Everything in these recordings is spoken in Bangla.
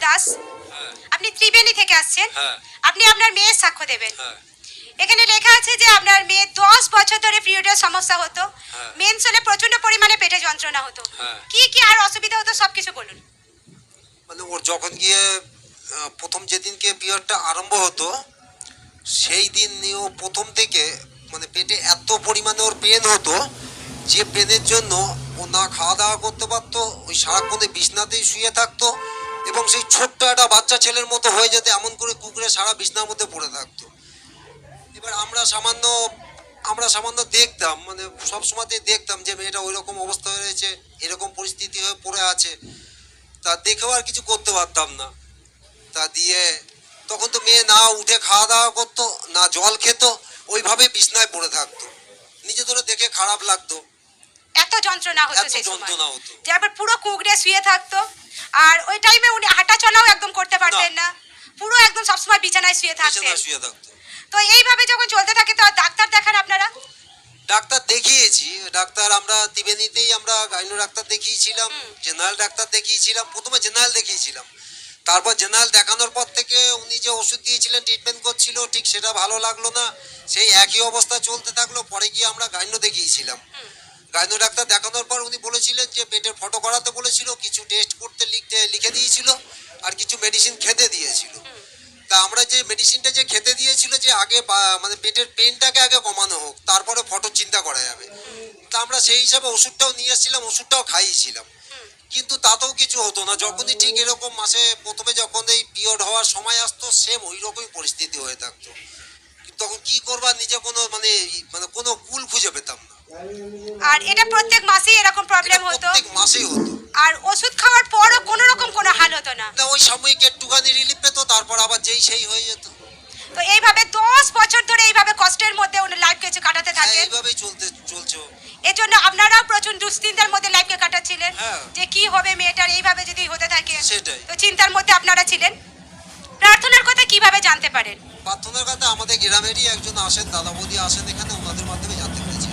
দাস, আপনি ত্রিবেণী থেকে আসছেন। আপনি আপনার মেয়ের সাক্ষ্য দেবেন। এখানে লেখা আছে যে আপনার মেয়ে 10 বছর ধরে পিরিয়ডের সমস্যা হতো, মেন্স হলে প্রচন্ড পরিমাণে পেটে যন্ত্রণা হতো, কি কি আর অসুবিধা হতো সবকিছু বলুন। মানে ওর যখন গিয়ে প্রথম যেদিনকে পিরিয়ডটা আরম্ভ হতো সেই দিন ও প্রথম থেকে মানে পেটে এত পরিমাণে ওর পেন হতো যে পেনের জন্য ও না খাওয়া দাওয়া করতে পারতো, ওই সারাক্ষণে বিছনাতেই শুয়ে থাকতো এবং সেই ছোট্ট একটা বাচ্চা ছেলের মতো হয়ে যেতে এমন করে কুকুরে সারা বিছনার মধ্যে পড়ে থাকতো। এবার আমরা সামান্য দেখতাম, মানে সব সময়তেই দেখতাম যে মেয়েটা ওই রকম অবস্থা হয়ে রয়েছে, এরকম পরিস্থিতি হয়ে পড়ে আছে, তা দেখেও আর কিছু করতে পারতাম না। তা দিয়ে তখন তো মেয়ে না উঠে খাওয়া দাওয়া করতো না জল খেত, ওইভাবে বিছনায় পড়ে থাকতো। নিজেদেরও দেখে খারাপ লাগতো, এত যন্ত্রণা হতো, এত যন্ত্রণা হতো যে আবার পুরো কুঁকড়ে শুয়ে থাকতো। আর ওই টাইমে উনি হাঁটা চলাও একদম করতে পারতেন না, পুরো একদম সবসময় বিছানায় শুয়ে থাকতেন। তো এইভাবে যখন চলতে থাকে তো ডাক্তার দেখান আপনারা? ডাক্তার দেখিয়েছি, ডাক্তার আমরা ত্রিবেণীতেই আমরা গাইনো ডাক্তার দেখিয়েছিলাম, জেনারেল ডাক্তার দেখিয়েছিলাম। প্রথমে জেনারেল দেখিয়েছিলাম, তারপর জেনারেল দেখানোর পর থেকে উনি যে ওষুধ দিয়েছিলেন ট্রিটমেন্ট করছিল, ঠিক সেটা ভালো লাগলো না, সেই একই অবস্থা চলতে থাকলো। পরে গিয়ে আমরা গাইনো দেখিয়েছিলাম। গাইনো ডাক্তার দেখানোর পর উনি বলেছিলেন যে পেটের ফটো করাতে বলেছিল, কিছু টেস্ট করতে লিখে দিয়েছিল আর কিছু মেডিসিন খেতে দিয়েছিল। তা আমরা যে মেডিসিনটা যে খেতে দিয়েছিল যে আগে মানে পেটের পেনটাকে আগে কমানো হোক, তারপরে ফটো চিন্তা করা যাবে, তা আমরা সেই হিসাবে ওষুধটাও নিয়ে এসেছিলাম, ওষুধটাও খাইয়েছিলাম, কিন্তু তাতেও কিছু হতো না। যখনই ঠিক এরকম মাসে প্রথমে যখন এই পিরিয়ড হওয়ার সময় আসতো সেম ওই রকমই পরিস্থিতি হয়ে থাকতো। তখন কি করবা, নিজে কোনো মানে কোনো কুল খুঁজে পেতাম না। আর এটা প্রত্যেক মাসেই এরকম প্রবলেম হতো? প্রত্যেক মাসেই হতো। আর ওষুধ খাওয়ার পরও কোনো রকম কোনো হাল হতো না? না, ওই সাময়িক একটুখানি রিলিফ পেতো, তারপর আবার সেই হয়ে যেত। তো এইভাবে 10 বছর ধরে এইভাবে কষ্টের মধ্যে ওনার লাইফকে কাটাতে থাকে? এইভাবেই চলছে। এর জন্য আপনারাও প্রচুর দুশ্চিন্তার মধ্যে লাইফকে কাটাচ্ছিলেন যে কি হবে মেয়েটার এইভাবে যদি হতে থাকে, তো চিন্তার মধ্যে আপনারা ছিলেন। প্রার্থনার কথা কিভাবে জানতে পারেন? প্রার্থনার কথা আমাদের গ্রামেরই একজন আসেন, দাদা বৌদি আসেন এখানে, ওনাদের মাধ্যমে জানতে পেরেছি।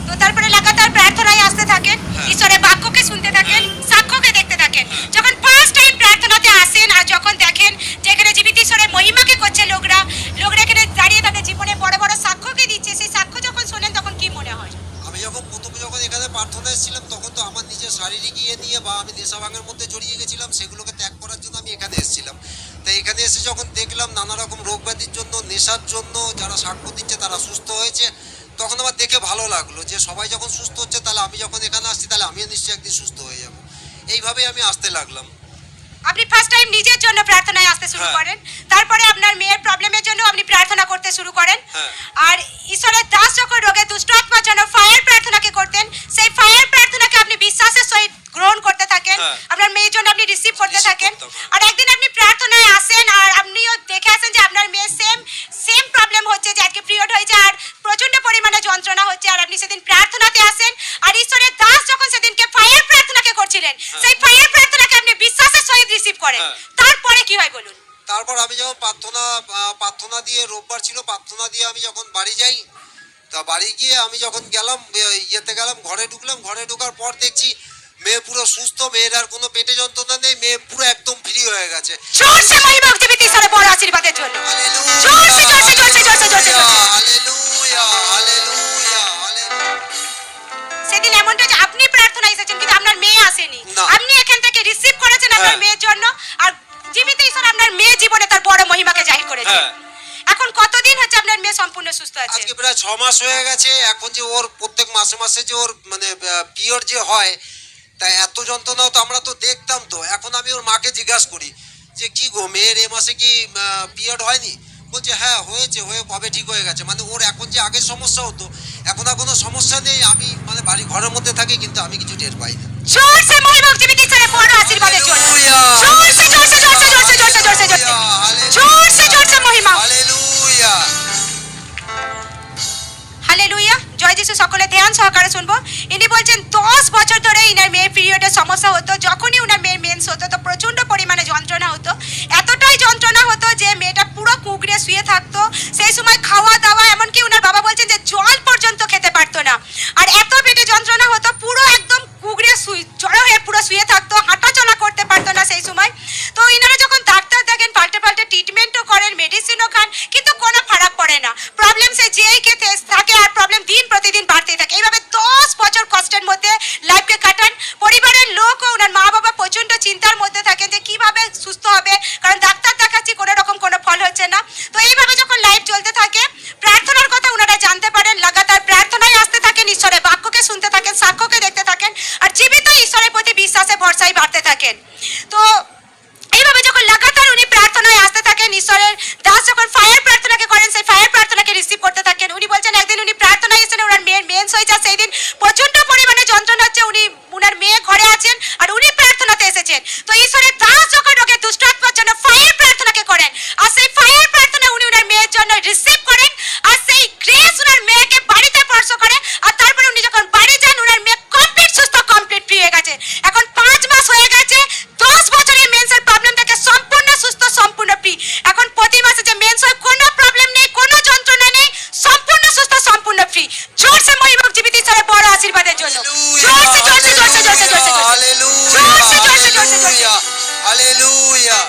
তো তারপরে লাগাতার প্রার্থনায় আসতে থাকেন, ঈশ্বরের বাক্যকে শুনতে থাকেন, সাক্ষ্যকে দেখতে থাকেন। যখন ফার্স্ট টাইম প্রার্থনাতে আসেন আর যখন দেখেন যেখানে জীবিত ঈশ্বরের মহিমাকে করছে লোকরা এখানে দাঁড়িয়ে তাদের জীবনে বড় বড় সাক্ষ্যকে দিচ্ছে, সেই সাক্ষ্য যখন শোনেন তখন কি মনে হয়? আমি যখন এখানে প্রার্থনা এসেছিলাম তখন তো আমার নিজের শারীরিক নিয়ে বা আমি নেশা ভাঙের মধ্যে জড়িয়ে গেছিলাম, সেগুলোকে ত্যাগ করার জন্য আমি এখানে এসেছিলাম। তাই এখানে এসে যখন দেখলাম নানা রকম রোগ ব্যাধির জন্য, নেশার জন্য যারা সাক্ষ্য দিচ্ছে তারা সুস্থ হয়েছে, তখন আমার দেখে ভালো লাগলো যে সবাই যখন সুস্থ হচ্ছে তাহলে আমি যখন এখানে আসছি তাহলে আমিও নিশ্চয়ই একদিন সুস্থ হয়ে যাবো। এইভাবেই আমি আসতে লাগলাম। আপনি ফার্স্ট টাইম নিজের জন্য প্রার্থনায় আসতে শুরু করেন, তারপরে আপনার মেয়ের প্রবলেমের জন্য আপনি প্রার্থনা করতে শুরু করেন। আর ঈশ্বরের দাস যখন রোগে দুষ্ট আত্মার জন্য ফায়ার প্রার্থনাকে করতেন, সেই ফায়ার প্রার্থনাকে আপনি বিশ্বাসের সহিত গ্রহণ করতে থাকেন, আপনার মেয়ের জন্য আপনি রিসিভ করতে থাকেন। আর একদিন আপনি প্রার্থনায় আসেন আর আপনিও দেখে আসেন যে আপনার মেয়ের সেম প্রবলেম হচ্ছে, যে আজকে পিরিয়ড হয়েছে আর প্রচন্ড পরিমাণে যন্ত্রণা হচ্ছে। আর আপনি সেদিন প্রার্থনাতে আসেন আর ঈশ্বরের দাস যখন সেদিনকে ফায়ার প্রার্থনাকে করছিলেন, সেই ফায়ার প্রার্থনাকে আপনি বিশ্বাসের সহিত রিসিভ করেন। তারপরে কি হয় বলুন? তারপর আমি যখন প্রার্থনা দিয়ে, রোববার ছিল, প্রার্থনা দিয়ে আমি যখন বাড়ি যাই, তা বাড়ি গিয়ে আমি যখন গেলাম ঘরে ঢুকলাম, ঘরে ঢোকার পর দেখছি মেয়ে পুরো সুস্থ, মেয়ের আর কোনো পেটে যন্ত্রণা নেই, মেয়ে পুরো একদম ফ্রি হয়ে গেছে। জোরসে মহিমা জীবিত ঈশ্বরের বড় আশীর্বাদের জন্য সেদিন এমনটা যে আপনি প্রার্থনা এসেছেন কিন্তু আপনার মেয়ে আসেনি, আপনি এখান থেকে রিসিভ করেছেন আপনার মেয়ের জন্য, আর জীবিত ঈশ্বর আপনার মেয়ে জীবনে তার বড় মহিমাকে জাহির করেছে। এখন কতদিন হচ্ছে আপনার মেয়ে সম্পূর্ণ সুস্থ আছে? আজকে প্রায় 6 মাস হয়ে গেছে। এখন যে ওর প্রত্যেক মাসে যে ওর মানে পিরিয়ড যে হয়, তাই এত যন্ত্রণাও তো আমরা তো দেখতাম। তো এখন আমি ওর মাকে জিজ্ঞাসা করি যে কি গো, মেয়ের এ মাসে কি পিরিয়ড হয়নি? বলছে হ্যাঁ হয়েছে, হয়ে কবে ঠিক হয়ে গেছে। মানে ওর এখন যে আগের সমস্যা হতো, এখন আর কোনো সমস্যা নেই। আমি মানে বাড়ি ঘরের মধ্যে থাকি কিন্তু আমি কিছু টের পাই না। জোরসে মহিমা জীবিত ঈশ্বরের বড় আশীর্বাদের জন্য জোরসে মহিমা। হালেলুয়া, জয় যিশু। সকলে ধ্যান সহকারে শুনবো। ইনি বলছেন 10 বছর ধরে ইনার মেয়ের পিরিয়ডের সমস্যা হতো। যখনই উনার মেয়ের মেন্স হতো তো প্রচন্ড পরিমাণে যন্ত্রণা হতো, এতটাই যন্ত্রণা হতো যে মেয়েটা পুরো কুঁকড়ে শুয়ে থাকতো। সেই সময় খাওয়া দাওয়া, এমনকি উনার বাবা বলছেন যে জল পর্যন্ত খেতে পারতো না। আর এত পেটে যন্ত্রণা হতো, পুরো একদম কুঁকড়ে জড়ো হয়ে পুরো শুয়ে থাকতো, হাঁটা থাকেন। তো এইভাবে যখন লাগাতার উনি প্রার্থনায় আসতে থাকেন, ঈশ্বরের দাস যখন ফায়ার প্রার্থনাকে করেন, সেই ফায়ার প্রার্থনাকে রিসিভ করতে থাকেন। উনি বলছেন একদিন উনি প্রার্থনায় এসেছেন, ওনার মেয়ের মেন্স হয়েছে, সেই দিন প্রচন্ড পরিমাণে যন্ত্রণা হচ্ছে, উনার মেয়ে ঘরে আছেন আর উনি প্রার্থনাতে এসেছেন। তো ঈশ্বরের দাস যখন ওকে দুষ্ট আত্মার জন্য ফায়ার প্রার্থনাকে করেন, আর সেই ফায়ার প্রার্থনা উনি ওনার মেয়ের জন্য রিসিভ করেন, আর সেই গ্রেস ওনার মেয়েকে বাড়িতে স্পর্শ করে, আর তারপরে উনি যখন বাড়ি যান, ওনার মেয়ে কমপ্লিট সুস্থ, কমপ্লিট ফ্রি হয়ে গেছে। এখন 5 মাস হয়ে গেছে, 10 বছরের মেন্সের প্রবলেম থেকে সম্পূর্ণ সুস্থ, সম্পূর্ণ ফ্রি। এখন প্রতি মাসে যে মেন্স হয়, কোনো প্রবলেম নেই, কোনো যন্ত্রণা নেই, সম্পূর্ণ সুস্থ, সম্পূর্ণ ফ্রি। জোরসে মহিমক জীবিত ঈশ্বরের বড় আশীর্বাদের জন্য জোরসে জোরসে জোরসে জোরসে জোরসে জোরসে জোরসে জোরসে জোরসে জোরসে হালেলুয়া।